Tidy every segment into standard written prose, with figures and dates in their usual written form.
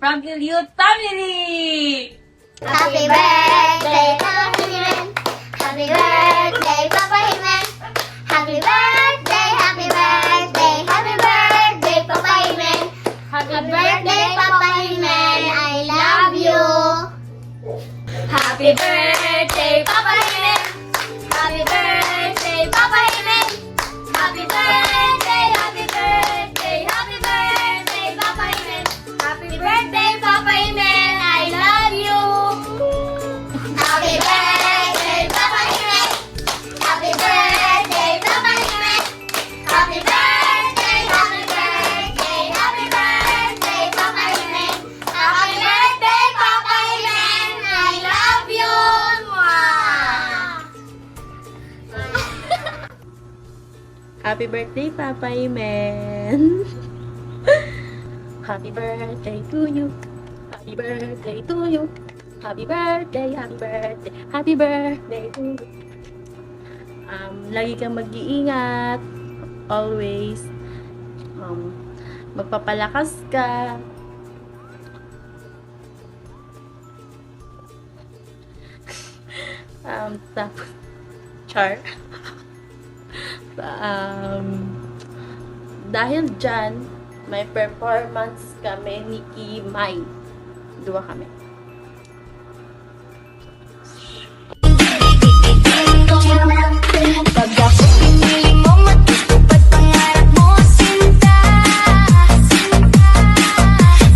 From the Youth Family! Happy birthday, Papa Himen! Happy birthday, Papa Himen! Happy birthday, happy birthday, happy birthday, Papa Himen! Happy birthday, Papa Himen! I love you! Happy birthday, Papa Himen! Happy birthday, Papa Himen! Happy birthday, happy birthday, happy birthday, Papa Himen! Happy birthday, Papa Himen! I love you! Happy birthday, Papa Himen! Happy birthday, Papa Himen! Happy birthday, happy birthday, happy birthday, Papa Himen! Happy birthday, Papa Himen! I love you! Happy birthday, Papa Imen! Happy birthday to you! Happy birthday to you! Happy birthday, happy birthday, happy birthday to you! Lagi kang mag-iingat. Always. Magpapalakas ka. Tapos, char. Dahil dyan, may performance kami ni Kimay. Dua kami. Pag ako pinili mo, matutupad pangarap mo, sinta.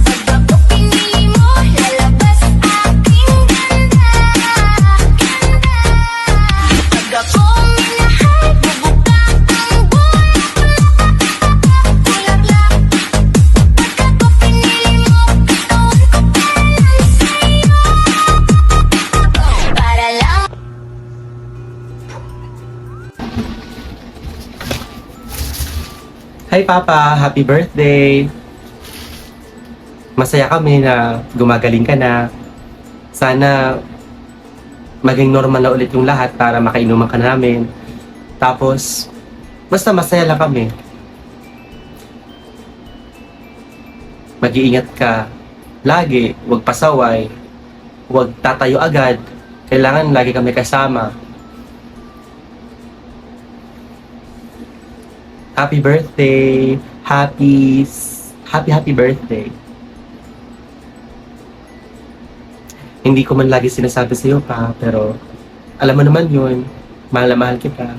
Pag ako pinili mo, lalabas aking ganda. Pag ako minahal, bubuka ang bulaklak. Pag ako pinili mo, katawan ko para lang sa'yo. Para lang. Hi Papa, happy birthday! Masaya kami na gumagaling ka na. Sana maging normal na ulit yung lahat para makainuman ka namin. Tapos, basta masaya lang kami. Mag-iingat ka lagi, huwag pasaway, huwag tatayo agad. Kailangan lagi kami kasama. Happy birthday! Happy birthday! Hindi ko man lagi sinasabi sa'yo pa, pero alam mo naman yun. Mahal na mahal kita.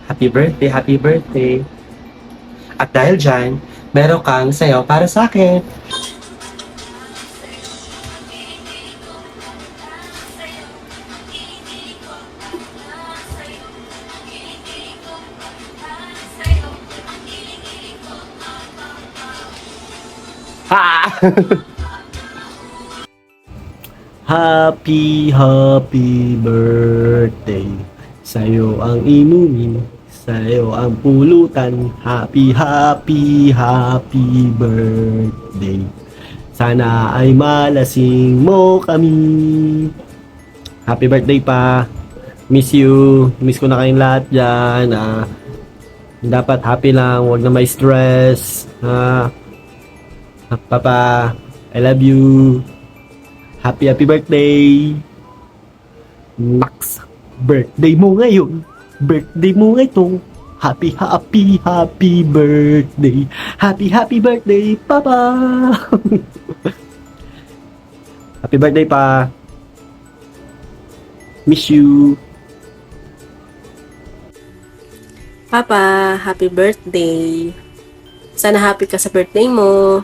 Happy birthday, happy birthday. At dahil dyan, meron kang sayo para sa akin. Ha! Happy birthday. Sa'yo ang inumin, sa'yo ang pulutan. Happy birthday. Sana ay malasing mo kami. Happy birthday pa. Miss you. Miss ko na kayong lahat dyan. Dapat happy lang, huwag na may stress. Papa, I love you. Happy birthday. Max, birthday mo ngayon. Birthday mo ngayon. Happy birthday. Happy birthday, Papa. Happy birthday pa. Miss you. Papa, happy birthday. Sana happy ka sa birthday mo.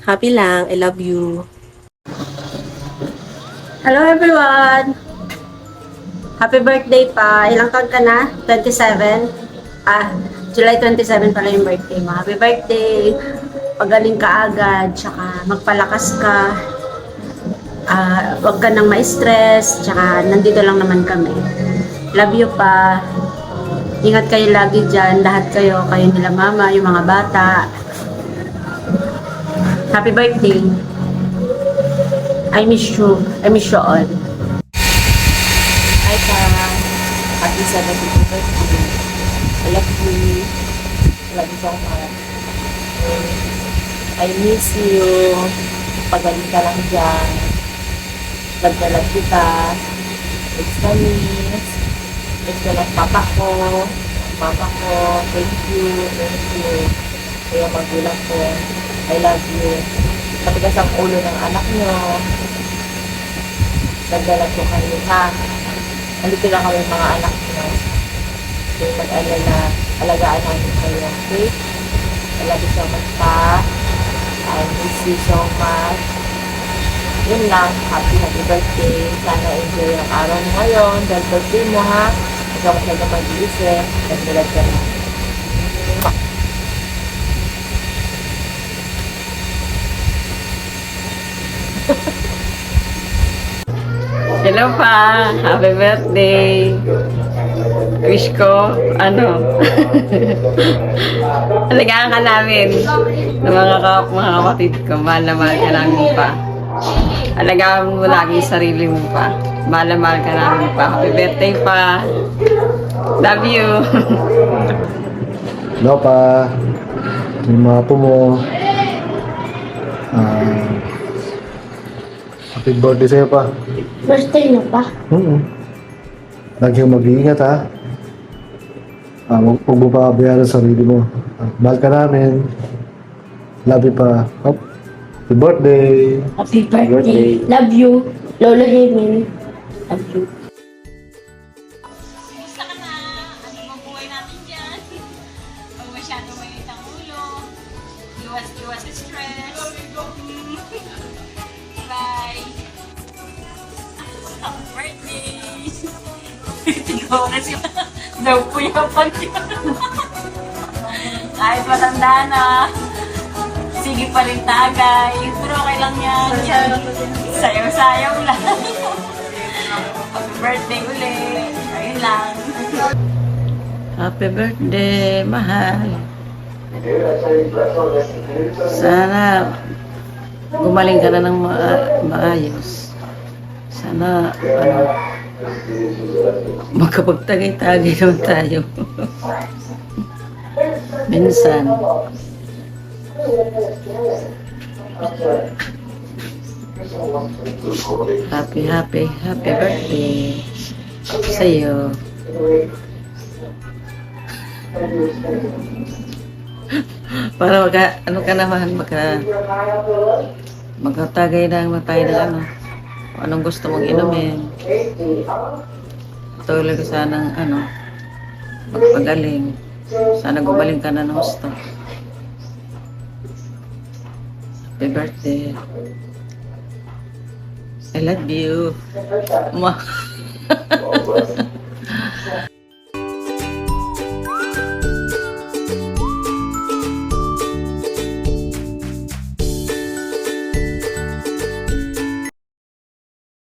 Happy lang, I love you. Hello everyone! Happy birthday pa. Ilang taon ka na? 27? July 27 pala yung birthday mo. Happy birthday! Pagaling ka agad, tsaka magpalakas ka. Huwag ka nang ma-stress, tsaka nandito lang naman kami. Love you pa. Ingat kayo lagi dyan, lahat kayo nila mama, yung mga bata. Happy birthday! I miss you all. Hi pa. Happy 70th birthday. I love you. I love you so much. I miss you. Pagaling ka lang dyan. Nagdalag kita. Miss ka miss. Miss ka ng papa ko. Mama ko. Thank you. Thank you. Kaya magulang ko. I love you. Matigas ang ulo ng anak nyo. Nagdalag ko kayo ha. Nandito lang kami mga anak nyo. Kaya mag-alala. Alagaan namin kayo. Okay? I love you so much pa. I miss you so much. Yun lang. Happy birthday. Sana enjoy ang araw mo ngayon. Dahil birthday mo ha. Huwag ka masyadong mag-iisip. Nagdalag ka na. Hello pa! Happy birthday! Wish ko, alagaan ka namin ng mga kapatid ko. Mahal na mahal ka namin pa. Alagaan mo lagi yung sarili mo pa. Mahal na mahal ka namin pa. Happy birthday pa! Love you! Hello pa. Yung mga po mo. Happy birthday sa'yo pa. Birthday na pa? Lagi kang mag-iingat ha. Huwag mo pa kabayaan sa sarili mo. Mahal ka namin. Love you pa. Happy birthday. Happy birthday. Love you. Lola Hemin. Love you. Kumusta ka na? Ano bang buhay natin dyan? Huwag masyadong mainit ang ulo. Iwas stress. Bye! Happy birthday! Tingnan na siya. Naupuyapan niya. Kahit matanda na. Sige pa rin tagay. Pero okay lang yan. Sayaw-sayaw lang. Happy birthday ulit. Ayun lang. Happy birthday, mahal. Sana gumaling ka na ng maayos. Sana, magkapagtagay-tagay naman tayo. Minsan. Happy birthday sa'yo. Para ka naman, Magkatagay na tayo ng ano. Kung anong gusto mong inumin. Tuloy ka sanang ano, magpagaling. Sana gumaling ka na ng gusto. Happy birthday. I love you. Ma.